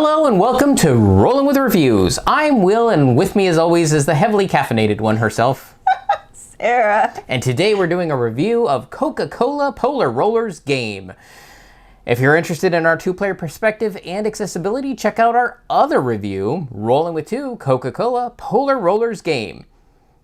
Hello and welcome to Rolling with Reviews. I'm Will, and with me as always is the heavily caffeinated one herself, Sarah. And today we're doing a review of Coca-Cola Polar Rollers game. If you're interested in our two-player perspective and accessibility, check out our other review, Rolling with Two, Coca-Cola Polar Rollers game.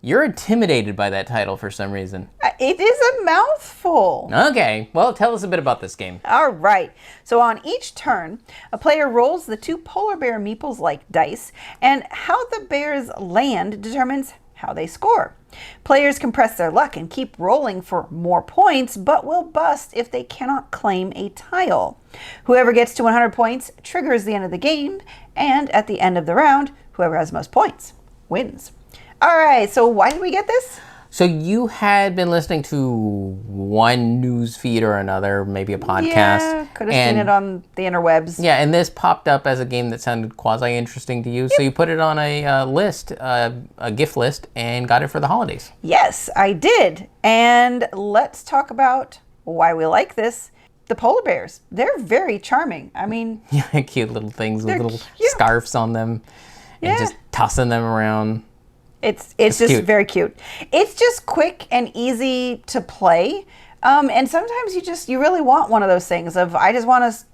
You're intimidated by that title for some reason. It is a mouthful. Okay, well, tell us a bit about this game. All right. So on each turn, a player rolls the two polar bear meeples like dice, and how the bears land determines how they score. Players can press their luck and keep rolling for more points, but will bust if they cannot claim a tile. Whoever gets to 100 points triggers the end of the game, and at the end of the round, whoever has the most points wins. All right, so why did we get this? So you had been listening to one news feed or another, maybe a podcast. Yeah, could have seen it on the interwebs. Yeah, and this popped up as a game that sounded quasi-interesting to you, Yep. so you put it on a list, a gift list, and got it for the holidays. Yes, I did. And let's talk about why we like this. The polar bears, they're very charming. I mean... Yeah, cute little things with little cute. Scarves on them and just tossing them around. It's just cute. very cute. It's just quick and easy to play. And sometimes you really want one of those things of, I just want to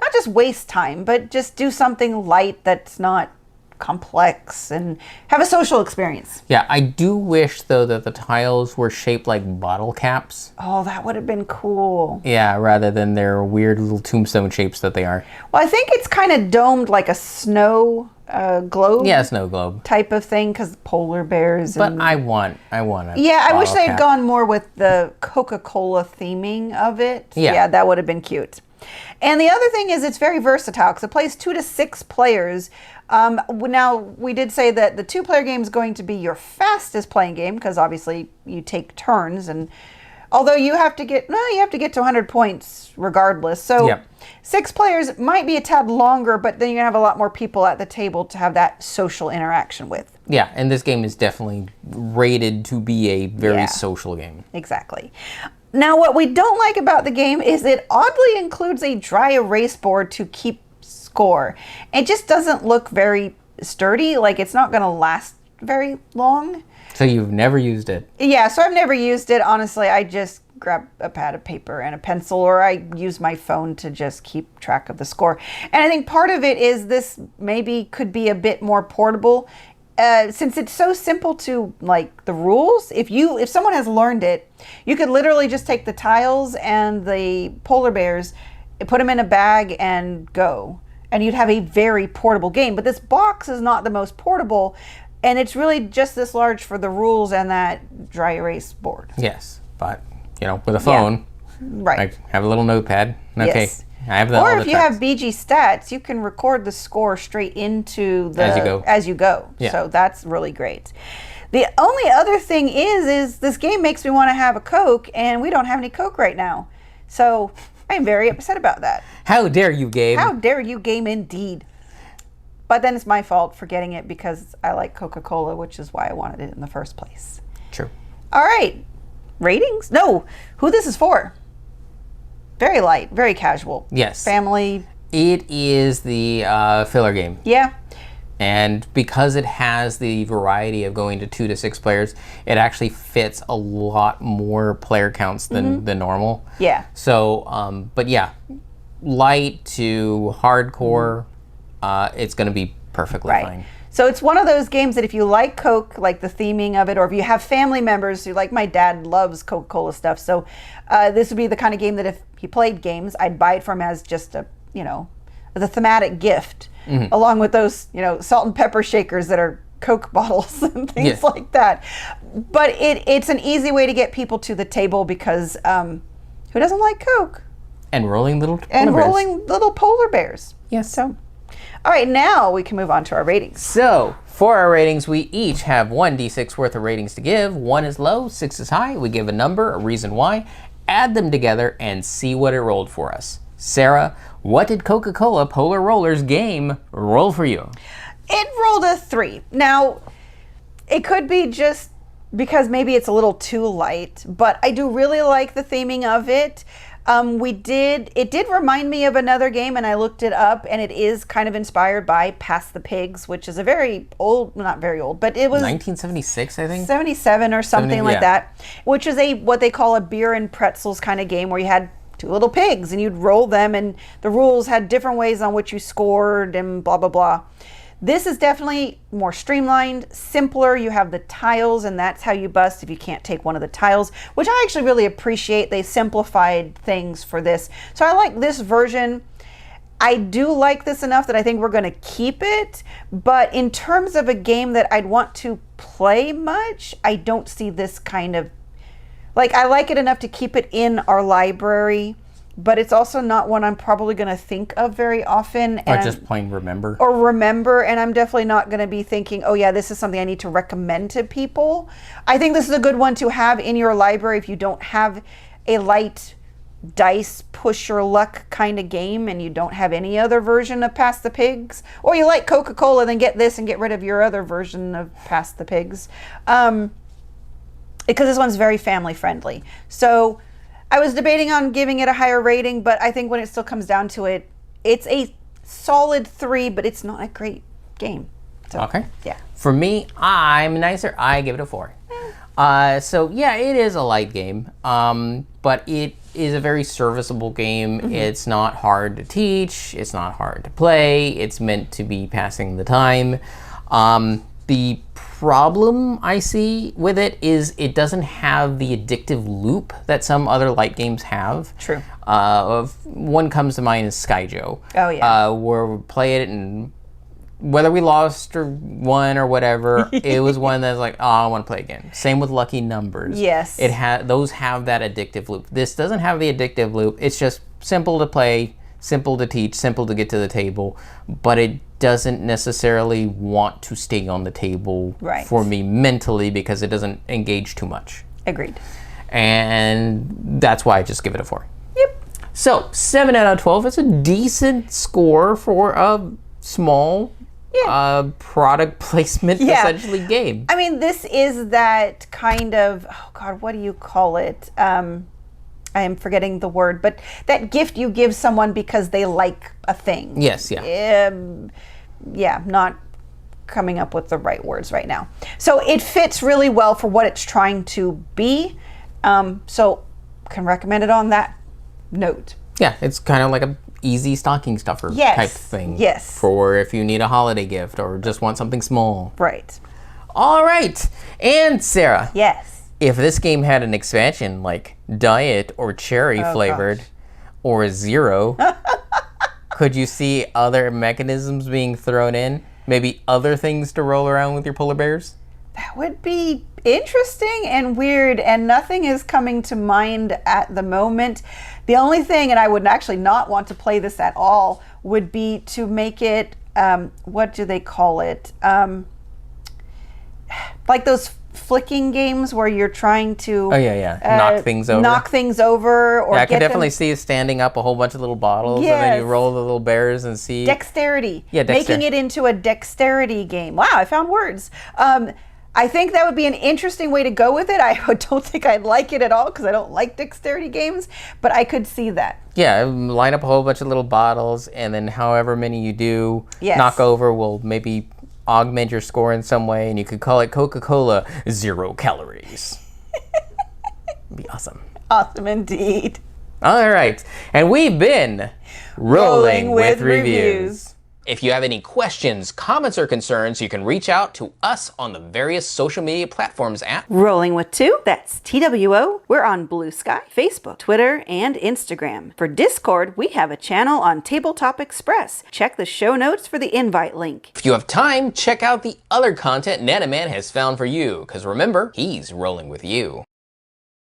not just waste time, but just do something light that's not complex and have a social experience. Yeah, I do wish, though, that the tiles were shaped like bottle caps. Oh, that would have been cool. Yeah, rather than their weird little tombstone shapes that they are. Well, I think it's kind of domed like a snow globe. Yeah, snow globe. Type of thing, because polar bears. But I want a Yeah, I wish they had cap. gone more with the Coca-Cola theming of it. Yeah, that would have been cute. And the other thing is it's very versatile because it plays 2 to 6 players. Now, we did say that the 2-player game is going to be your fastest playing game because obviously you take turns, and although you have to get to 100 points regardless. So 6 players might be a tad longer, but then you have a lot more people at the table to have that social interaction with. Yeah, and this game is definitely rated to be a very social game. Exactly. Now, what we don't like about the game is it oddly includes a dry erase board to keep score. It just doesn't look very sturdy, like it's not going to last very long. So you've never used it? Yeah, so I've never used it. Honestly, I just grab a pad of paper and a pencil, or I use my phone to just keep track of the score. And I think part of it is this maybe could be a bit more portable. Since it's so simple to like the rules, if someone has learned it, you could literally just take the tiles and the polar bears, put them in a bag and go. And you'd have a very portable game. But this box is not the most portable, and it's really just this large for the rules and that dry erase board. Yes, but with a phone, I have a little notepad. Okay. Yes. I have that. Or if you have BG stats, you can record the score straight into the as you go. Yeah. So that's really great. The only other thing is this game makes me want to have a Coke, and we don't have any Coke right now. So I'm very upset about that. How dare you, game? How dare you, game, indeed. But then it's my fault for getting it because I like Coca-Cola, which is why I wanted it in the first place. True. All right. Ratings? No. Who this is for? Very light, very casual. Yes. Family. It is the filler game. Yeah. And because it has the variety of going to 2 to 6 players, it actually fits a lot more player counts than normal. Yeah. So, but yeah, light to hardcore, it's going to be perfectly fine. So it's one of those games that if you like Coke, like the theming of it, or if you have family members who, like my dad loves Coca-Cola stuff, so this would be the kind of game that if he played games, I'd buy it for him as just a, the thematic gift, along with those, salt and pepper shakers that are Coke bottles and things like that. But it's an easy way to get people to the table because who doesn't like Coke? And rolling little polar bears. Yes. So. All right, now we can move on to our ratings. So, for our ratings, we each have 1d6 worth of ratings to give. 1 is low, 6 is high. We give a number, a reason why, add them together, and see what it rolled for us. Sarah, what did Coca-Cola Polar Rollers game roll for you? It rolled a 3. Now, it could be just because maybe it's a little too light, but I do really like the theming of it. It did remind me of another game, and I looked it up, and it is kind of inspired by Pass the Pigs, which is a very old, not very old, but it was 1976, I think. 77 or something like that, which is what they call a beer and pretzels kind of game where you had two little pigs and you'd roll them, and the rules had different ways on which you scored and blah, blah, blah. This is definitely more streamlined, simpler. You have the tiles, and that's how you bust if you can't take one of the tiles, which I actually really appreciate. They simplified things for this. So I like this version. I do like this enough that I think we're going to keep it. But in terms of a game that I'd want to play much, I don't see this kind of... Like, I like it enough to keep it in our library, but it's also not one I'm probably going to think of very often. Or just plain remember. And I'm definitely not going to be thinking, oh yeah, this is something I need to recommend to people. I think this is a good one to have in your library if you don't have a light dice push your luck kind of game and you don't have any other version of Pass the Pigs, or you like Coca-Cola, then get this and get rid of your other version of Pass the Pigs. Because this one's very family friendly. So I was debating on giving it a higher rating, but I think when it still comes down to it, it's a solid 3, but it's not a great game. So, okay. Yeah. For me, I'm nicer. I give it a 4. So yeah, it is a light game, but it is a very serviceable game. Mm-hmm. It's not hard to teach. It's not hard to play. It's meant to be passing the time. The problem I see with it is it doesn't have the addictive loop that some other light games have. True. One comes to mind is Skyjo. Oh yeah. Where we play it, and whether we lost or won or whatever, it was one that's like, oh, I want to play again. Same with Lucky Numbers. Yes. Those have that addictive loop. This doesn't have the addictive loop. It's just simple to play, simple to teach, simple to get to the table, but it doesn't necessarily want to stay on the table for me mentally because it doesn't engage too much. Agreed. And that's why I just give it a 4. Yep. So 7 out of 12 is a decent score for a small product placement essentially game. I mean, this is that kind of, oh God, what do you call it? I am forgetting the word, but that gift you give someone because they like a thing. Yes, yeah. Yeah, not coming up with the right words right now. So it fits really well for what it's trying to be. So can recommend it on that note. Yeah, it's kind of like a easy stocking stuffer type thing. Yes. For if you need a holiday gift or just want something small. Right. All right. And Sarah. Yes. If this game had an expansion like Diet or Cherry flavored or Zero, could you see other mechanisms being thrown in? Maybe other things to roll around with your polar bears? That would be interesting and weird, and nothing is coming to mind at the moment. The only thing, and I would actually not want to play this at all, would be to make it, what do they call it? Like those flicking games where you're trying to knock things over. Or I can definitely see you standing up a whole bunch of little bottles and then you roll the little bears and see dexterity. Dexterity. Making it into a dexterity game. Wow, I found words. I think that would be an interesting way to go with it. I don't think I'd like it at all because I don't like dexterity games, but I could see that. Yeah, line up a whole bunch of little bottles, and then however many you do knock over will maybe augment your score in some way, and you could call it Coca-Cola 0 calories. It'd be awesome. Awesome indeed. All right, and we've been Rolling with Reviews. If you have any questions, comments, or concerns, you can reach out to us on the various social media platforms at Rolling with 2, that's TWO. We're on Blue Sky, Facebook, Twitter, and Instagram. For Discord, we have a channel on Tabletop Express. Check the show notes for the invite link. If you have time, check out the other content Nanaman has found for you, because remember, he's rolling with you.